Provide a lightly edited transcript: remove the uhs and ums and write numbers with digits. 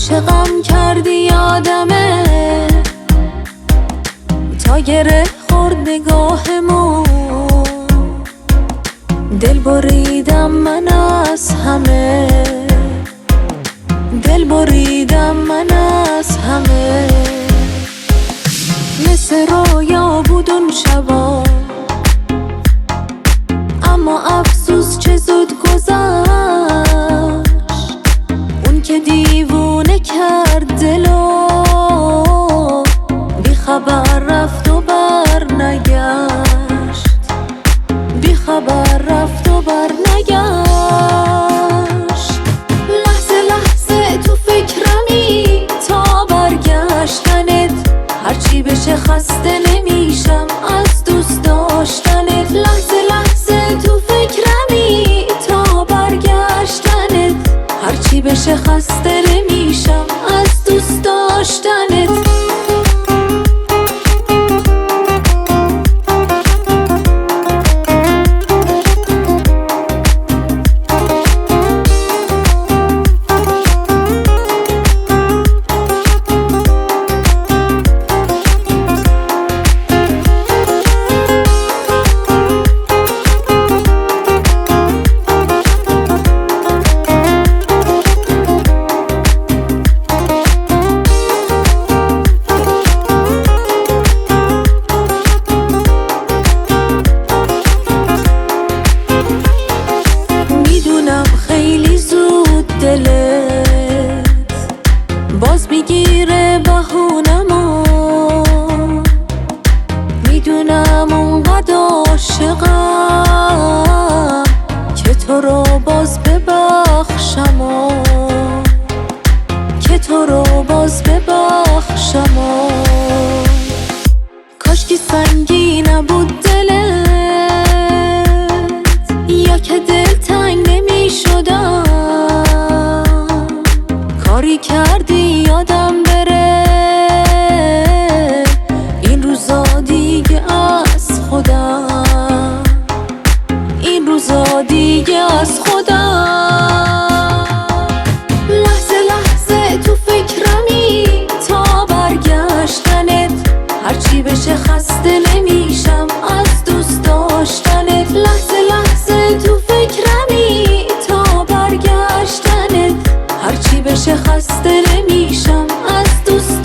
عاشقم کردی یادمه تا گره خورد نگاهمون، دل بریدم من از همه، دل بریدم من از همه. مثل رویا بود اون شبا، اما افسوس چه زود گذشت. اون که دیوونه کرد دلو، بی خبر رفت و بر نگشت، بی خبر رفت و بر نگشت. لحظه لحظه تو فکرمی تا برگشتنت، هرچی بشه خسته نمیشم از دوست داشتنت. لحظه لحظه تو فکرمی تا برگشتنت، هرچی بشه خسته نمیشم از دوست داشتنت. دلت باز میگیره بهونمو، میدونم اونقدر عاشقم که تو رو باز ببخشم و که تو رو باز ببخشم و کاشکی سنگی نبود دلت، یا که دلتنگ نمیشدم. کاری کردی یادم بره این روزا دیگه از خودم، این روزا دیگه از خودم. لحظه لحظه تو فکرمی تا برگشتنت، هرچی بشه خسته نمیشم از دوست داشتنت. لحظه لحظه تو فکرمی تا برگشتنت، هرچی بشه خسته نمیشم از دوست